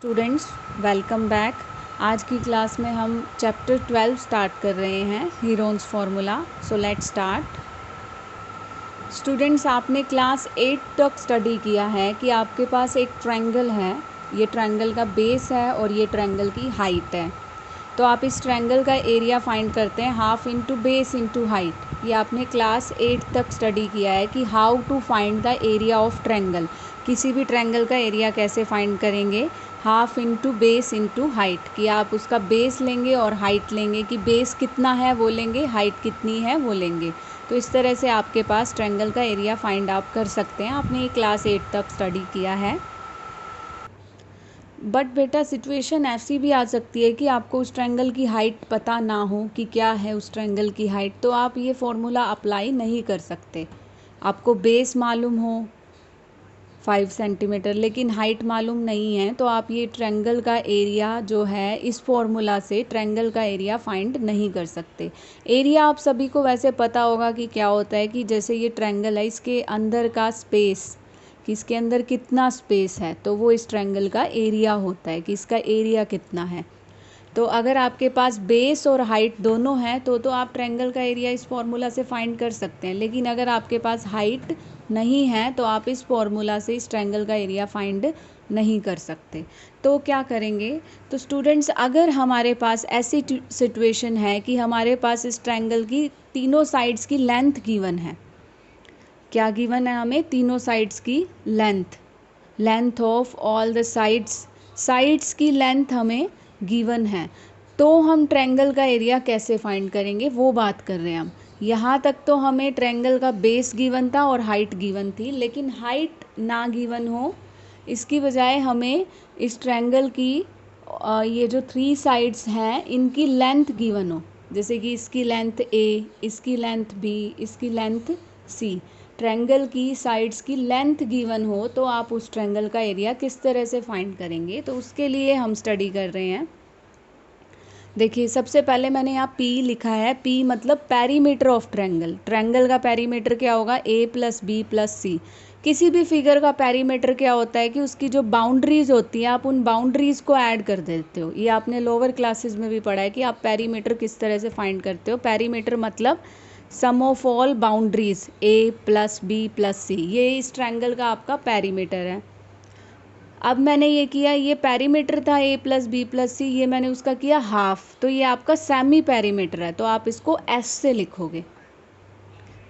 Students, welcome back. आज की class में हम चैप्टर 12 स्टार्ट कर रहे हैं, Heron's formula. So let's start. Students, आपने क्लास 8 तक स्टडी किया है कि आपके पास एक ट्रायंगल है। ये ट्रायंगल का बेस है और ये ट्रायंगल की हाइट है। तो आप इस ट्रायंगल का एरिया फाइंड करते हैं half into base into height. ये आपने क्लास 8 तक स्टडी किया है कि how to find the area of triangle. किसी भी ट्रायंगल का एरिया कैसे फाइंड करेंगे, half into base into height. कि आप उसका बेस लेंगे और हाइट लेंगे, कि बेस कितना है वो लेंगे, हाइट कितनी है वो लेंगे। तो इस तरह से आपके पास ट्रायंगल का एरिया फाइंड आप कर सकते हैं। आपने ये क्लास 8 तक स्टडी किया है। बट बेटा, सिचुएशन ऐसी भी आ सकती है कि आपको उस ट्रायंगल की हाइट पता ना हो कि क्या है उस ट्रायंगल की हाइट, तो आप ये फॉर्मूला अप्लाई नहीं कर सकते। आपको बेस मालूम हो 5 सेंटीमीटर, लेकिन हाइट मालूम नहीं है, तो आप ये ट्रायंगल का एरिया जो है इस फॉर्मूला से ट्रायंगल का एरिया फाइंड नहीं कर सकते। एरिया आप सभी को वैसे पता होगा कि क्या होता है, कि जैसे ये ट्रायंगल है, इसके अंदर का स्पेस, कि इसके अंदर कितना स्पेस है, तो वो इस ट्रायंगल का एरिया होता है, कि इसका एरिया कितना है। तो अगर आपके पास बेस और हाइट दोनों हैं तो आप ट्रायंगल का एरिया इस फॉर्मूला से फाइंड कर सकते हैं। लेकिन अगर आपके पास हाइट नहीं है तो आप इस फॉर्मूला से इस ट्रायंगल का एरिया फाइंड नहीं कर सकते। तो क्या करेंगे, तो स्टूडेंट्स, अगर हमारे पास ऐसी सिचुएशन है कि हमारे पास इस ट्रायंगल की तीनों साइड्स की लेंथ गिवन है। क्या गिवन है हमें? तीनों साइड्स की length of all the sides की लेंथ हमें गिवन है। तो हम ट्रायंगल का एरिया कैसे फाइंड करेंगे वो बात कर रहे हैं हम। यहाँ तक तो हमें ट्रायंगल का बेस गिवन था और हाइट गिवन थी, लेकिन हाइट ना गिवन हो, इसकी बजाय हमें इस ट्रायंगल की ये जो 3 साइड्स हैं इनकी लेंथ गिवन हो। जैसे कि इसकी लेंथ A, इसकी लेंथ B, इसकी लेंथ C। ट्रायंगल की साइड्स की लेंथ गिवन हो तो आप उस ट्रायंगल का एरिया किस तरह से फाइंड करेंगे, तो उसके लिए हम स्टडी कर रहे हैं। देखिए, सबसे पहले मैंने यहाँ P लिखा है। P मतलब पेरीमीटर ऑफ ट्रायंगल। ट्रायंगल का पेरीमीटर क्या होगा? A plus B plus C। किसी भी फिगर का पेरीमीटर क्या होता है कि उसकी जो बाउंड्रीज होती हैं, आप उन बाउंड्रीज को ऐड कर देते हो। ये आपने लोअर क्लासेस में भी पढ़ा है कि आप पेरीमीटर किस तरह से फाइंड करते हो। पेरीमीटर मतलब sum of all boundaries A plus B plus C। ये इस ट्रायंगल का आपका पेरीमीटर है। अब मैंने ये किया, ये पेरीमीटर था A plus B plus C, ये मैंने उसका किया हाफ, तो ये आपका सेमी पेरीमीटर है, तो आप इसको S से लिखोगे।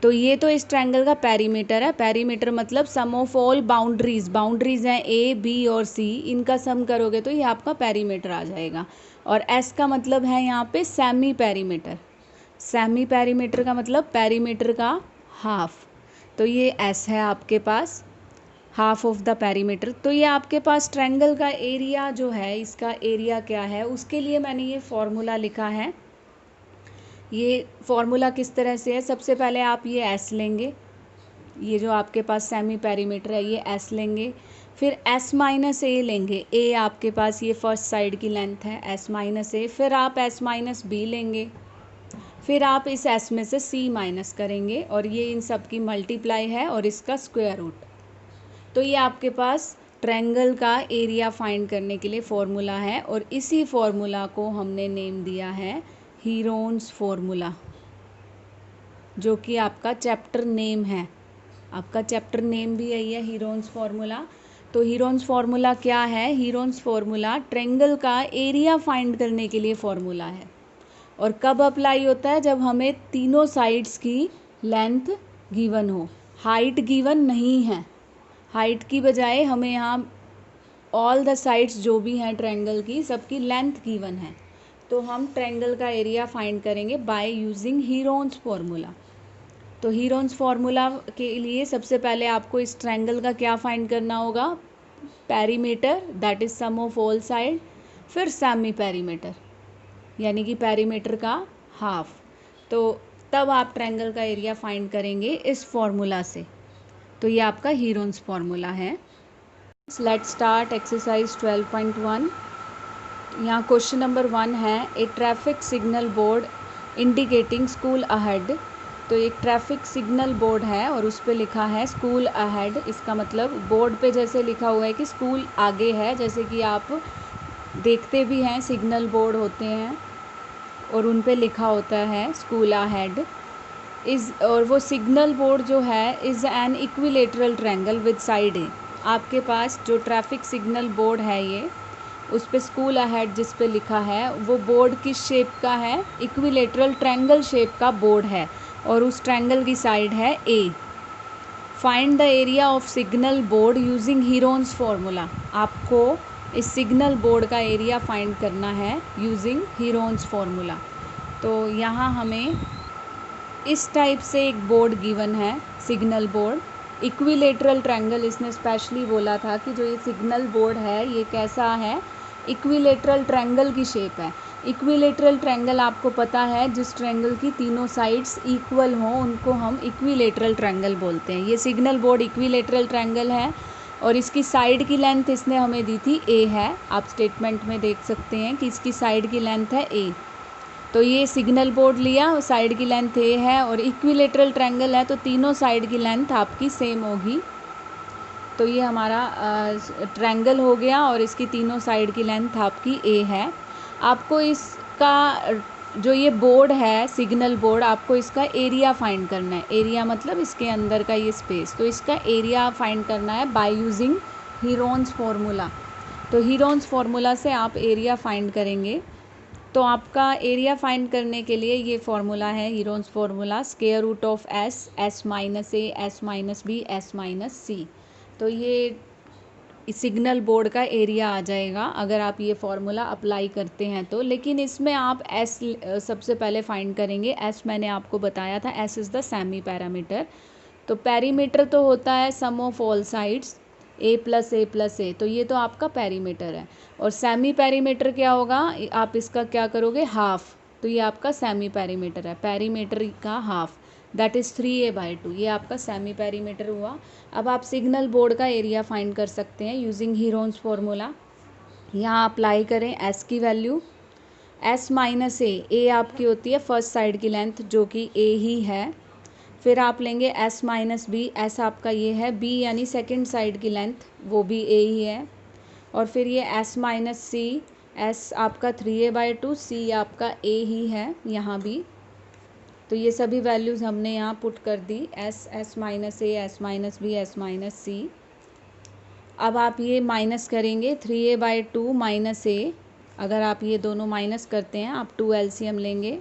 तो ये तो इस ट्रायंगल का पेरीमीटर है। पेरीमीटर मतलब सम ऑफ ऑल बाउंड्रीज हैं A B और C, इनका सम करोगे तो ये आपका पेरीमीटर आ जाएगा। और S का मतलब है यहाँ पे सेमी पेरीमीटर। सेमी पेरीमीटर का मतलब पेरीमीटर का हाफ। तो ये S है आपके पास, हाफ ऑफ द पेरीमीटर। तो ये आपके पास ट्रायंगल का एरिया जो है, इसका एरिया क्या है, उसके लिए मैंने ये फॉर्मूला लिखा है। ये फॉर्मूला किस तरह से है? सबसे पहले आप ये एस लेंगे, ये जो आपके पास सेमी पेरीमीटर है ये एस लेंगे। फिर एस माइनस ए लेंगे। ए आपके पास ये फर्स्ट साइड की लेंथ है, एस माइनस ए। फिर आप एस माइनस बी लेंगे। फिर आप इस एस में से सी माइनस करेंगे और ये इन सब की मल्टीप्लाई है और इसका स्क्वायर रूट। तो ये आपके पास ट्रायंगल का एरिया फाइंड करने के लिए फॉर्मूला है, और इसी फॉर्मूला को हमने नेम दिया है हीरोन्स फॉर्मूला, जो कि आपका चैप्टर नेम है। आपका चैप्टर नेम भी यही है, हीरोन्स फॉर्मूला। तो हीरोन्स फॉर्मूला क्या है? हीरोन्स फॉर्मूला ट्रायंगल का एरिया फाइंड करने के लिए फॉर्मूला है। और कब अप्लाई होता है? जब हमें तीनों साइड्स की लेंथ गिवन हो। हाइट गिवन नहीं है, हाइट की बजाय हमें यहाँ ऑल द साइड्स जो भी हैं ट्रायंगल की, सबकी लेंथ गिवन है। तो हम ट्रायंगल का एरिया फाइंड करेंगे बाय यूजिंग हीरोन्स फॉर्मूला। तो हीरोन्स फार्मूला के लिए सबसे पहले आपको इस ट्रायंगल का क्या फाइंड करना होगा? Perimeter, that is sum of all side. फिर सेमी पेरीमीटर, यानी कि पेरीमीटर का हाफ। तो तब आप ट्रायंगल का एरिया फाइंड करेंगे इस फॉर्मूला से। तो ये आपका हीरोन्स फार्मूला है। Let's start exercise 12.1। यहाँ क्वेश्चन नंबर 1 है, a traffic signal board indicating school ahead तो एक ट्रैफिक सिग्नल बोर्ड है और उस पे लिखा है स्कूल अहेड। इसका मतलब बोर्ड पे जैसे लिखा हुआ है कि स्कूल आगे है, जैसे कि आप देखते भी हैं सिग्नल बोर्ड होते हैं और उन पे लिखा होता है स्कूल अहेड इज़। और वो सिग्नल बोर्ड जो है is an equilateral triangle with side A. आपके पास जो ट्रैफिक सिग्नल बोर्ड है ये, उस पे स्कूल अहेड जिस पे लिखा है वो बोर्ड किस शेप का है? इक्विलेटरल ट्रायंगल शेप का बोर्ड है और उस ट्रायंगल की साइड है A. Find the area of signal board using Heron's formula. आपको इस सिग्नल बोर्ड का एरिया फाइंड करना है यूजिंग हीरोन्स फार्मूला। तो यहाँ हमें इस टाइप से एक बोर्ड गिवन है, सिग्नल बोर्ड इक्विलेटरल ट्रायंगल। इसने स्पेशली बोला था कि जो ये सिग्नल बोर्ड है ये कैसा है? इक्विलेटरल ट्रायंगल की शेप है। इक्विलेटरल ट्रायंगल आपको पता है, जिस ट्रायंगल की तीनों साइड्स इक्वल हों उनको हम इक्विलेटरल ट्रायंगल बोलते हैं। ये सिग्नल बोर्ड इक्विलेटरल ट्रायंगल है और इसकी साइड की लेंथ इसने हमें दी थी ए है। आप स्टेटमेंट में देख सकते हैं कि इसकी साइड की लेंथ है ए। तो ये सिग्नल बोर्ड लिया, साइड की लेंथ ए है और इक्विलेटरल ट्रायंगल है तो तीनों साइड की लेंथ आपकी सेम होगी। तो ये हमारा ट्रायंगल हो गया और इसकी तीनों साइड की लेंथ आपकी ए है। आपको इसका जो ये बोर्ड है सिग्नल बोर्ड, आपको इसका एरिया फाइंड करना है। एरिया मतलब इसके अंदर का ये स्पेस। तो इसका एरिया फाइंड करना है बाय यूजिंग हीरोन्स फार्मूला। तो हीरोन्स फार्मूला से आप एरिया फाइंड करेंगे। तो आपका एरिया फाइंड करने के लिए ये फार्मूला है Heron's formula, square root of S, S minus A, S minus B, S minus C. तो ये सिग्नल बोर्ड का एरिया आ जाएगा अगर आप ये फार्मूला अप्लाई करते हैं तो। लेकिन इसमें आप एस सबसे पहले फाइंड करेंगे। एस मैंने आपको बताया था, S is the semi parameter. तो पैरीमीटर तो होता है sum of all sides A plus A plus A, तो ये तो आपका पैरीमीटर है। और सेमी पैरीमीटर क्या होगा? आप इसका क्या करोगे? हाफ। तो ये आपका सेमी पैरीमीटर है, पैरीमीटर का हाफ, दैट इज़ 3a/2। ये आपका सेमी पैरीमीटर हुआ। अब आप सिग्नल बोर्ड का एरिया फाइंड कर सकते हैं यूजिंग हीरोन्स फार्मूला। यहाँ अप्लाई करें एस की वैल्यू, एस माइनस ए आपकी होती है फर्स्ट साइड की लेंथ जो कि ए ही है। फिर आप लेंगे एस माइनस बी, एस आपका ये है, बी यानी सेकेंड साइड की लेंथ वो भी ए ही है। और फिर ये एस माइनस सी, एस आपका 3a/2, सी आपका ए ही है यहाँ भी। तो ये सभी वैल्यूज़ हमने यहाँ पुट कर दी, S, S minus A, S minus B, S minus C. अब आप ये माइनस करेंगे 3a/2 माइनस ए। अगर आप ये दोनों माइनस करते हैं, आप 2 LCM लेंगे,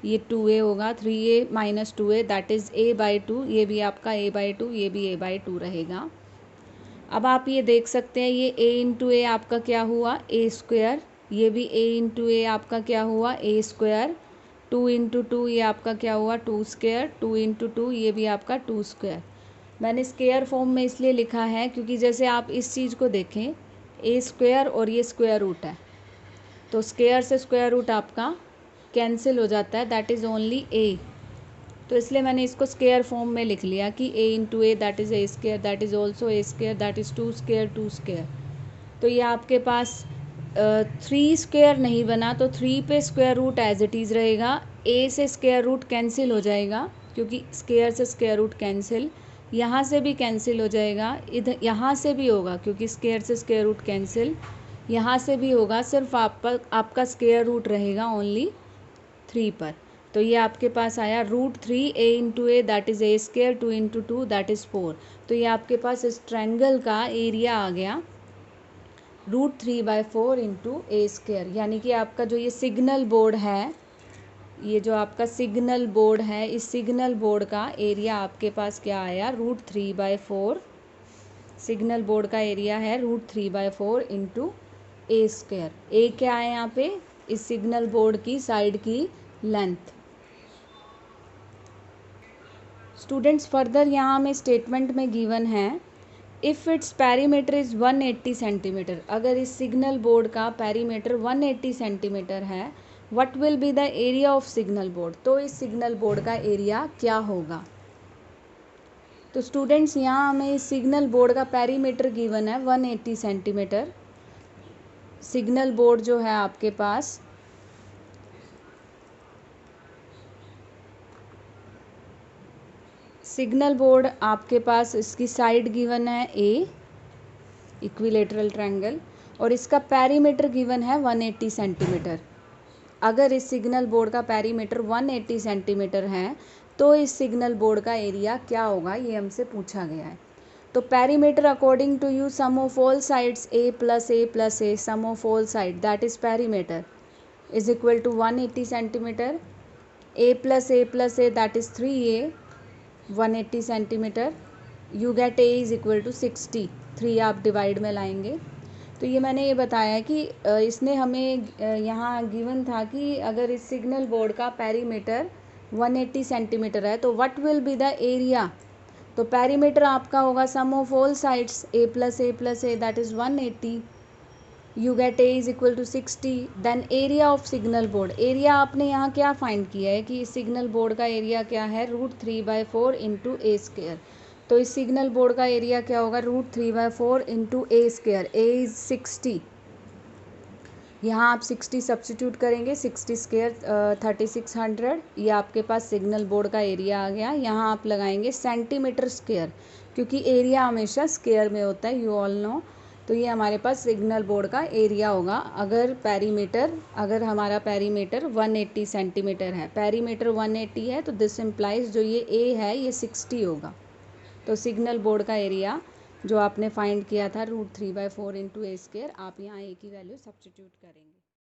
ये 2a होगा, 3a minus 2a that is a/2। ये भी आपका a/2, ये भी a/2 रहेगा। अब आप ये देख सकते हैं ये a इंटू ए आपका क्या हुआ? ए स्क्वायर। ये भी a इंटू ए आपका क्या हुआ? ए स्क्वायर। 2 इंटू 2 ये आपका क्या हुआ? 2 स्क्वायर। 2 इंटू 2 ये भी आपका 2 स्क्वायर। मैंने स्क्वायर फॉर्म में इसलिए लिखा है क्योंकि जैसे आप इस चीज़ को देखें, ए स्क्वायर और ये स्क्वायर रूट है, तो स्क्वायर से स्क्वायर रूट आपका कैंसिल हो जाता है, दैट इज़ ओनली ए। तो इसलिए मैंने इसको स्क्वायर फॉर्म में लिख लिया कि A into A that is A square, that is also A square, that is 2 square 2 square. तो ये आपके पास 3 स्क्वायर नहीं बना, तो 3 पे square root as it is रहेगा। ए से स्क्वायर रूट कैंसिल हो जाएगा क्योंकि स्क्वायर से स्क्वायर रूट कैंसिल, यहाँ से भी कैंसिल हो जाएगा, इधर यहाँ से भी होगा क्योंकि स्क्वायर से स्क्वायर रूट कैंसिल, यहाँ से भी होगा। सिर्फ आपका स्क्वायर रूट रहेगा ओनली 3 पर। तो ये आपके पास आया √3 a into A that is A square, 2 into 2 that is 4। तो ये आपके पास इस ट्रायंगल का एरिया आ गया √3/4 इंटू ए स्क्वायर। यानी कि आपका जो ये सिग्नल बोर्ड है, ये जो आपका सिग्नल बोर्ड है, इस सिग्नल बोर्ड का एरिया आपके पास क्या आया? √3/4। सिग्नल बोर्ड का एरिया है √3/4 इंटू ए स्क्वायर। ए क्या है यहाँ पे? इस सिग्नल बोर्ड की साइड की लेंथ। स्टूडेंट्स फर्दर यहाँ में स्टेटमेंट में गिवन है if it's perimeter is 180 centimetre. अगर इस सिग्नल बोर्ड का पैरीमीटर 180 सेंटीमीटर है, what will be the area of signal board. तो इस सिग्नल बोर्ड का एरिया क्या होगा? तो स्टूडेंट्स यहाँ हमें इस सिग्नल बोर्ड का पैरीमीटर गिवन है 180 सेंटीमीटर। सिग्नल बोर्ड जो है आपके पास सिग्नल बोर्ड आपके पास इसकी साइड गिवन है ए, इक्विलेटरल ट्रायंगल, और इसका पेरीमीटर गिवन है 180 सेंटीमीटर। अगर इस सिग्नल बोर्ड का पेरीमीटर 180 सेंटीमीटर है तो इस सिग्नल बोर्ड का एरिया क्या होगा, ये हमसे पूछा गया है। तो perimeter according to you, sum of all sides A plus A plus a, sum of all side that is perimeter is equal to 180 centimetre. A plus A that is 3a, 180 centimetre. You get A is equal to 60, 3 आप divide में लाएंगे। तो ये मैंने ये बताया कि इसने हमें यहाँ गिवन था कि अगर इस सिग्नल बोर्ड का पेरीमीटर 180 सेंटीमीटर है तो what will be the area. तो पेरीमीटर आपका होगा sum of all sides A plus A that is 180, you get A is equal to 60। Then area of signal board, area आपने यहाँ क्या find किया है कि इस सिग्नल बोर्ड का एरिया क्या है, √3/4 इंटू ए स्क्वेयर। तो इस सिग्नल बोर्ड का एरिया क्या होगा, √3/4 into A square, A is 60। यहाँ आप 60 सब्सटीट्यूट करेंगे, 60 स्क्वेयर 3600, ये आपके पास सिग्नल बोर्ड का एरिया आ गया। यहाँ आप लगाएंगे सेंटीमीटर स्क्वेयर, क्योंकि एरिया हमेशा स्क्वेयर में होता है, यू ऑल नो। तो ये हमारे पास सिग्नल बोर्ड का एरिया होगा अगर हमारा पेरीमीटर 180 सेंटीमीटर है, पेरीमीटर 180 है तो दिस इम्प्लाइज जो ये ए है ये 60 होगा। तो सिग्नल बोर्ड का एरिया जो आपने फाइंड किया था √3/4 इंटू ए स्क्वेयर, आप यहाँ ए की वैल्यू सब्स्टिट्यूट करेंगे।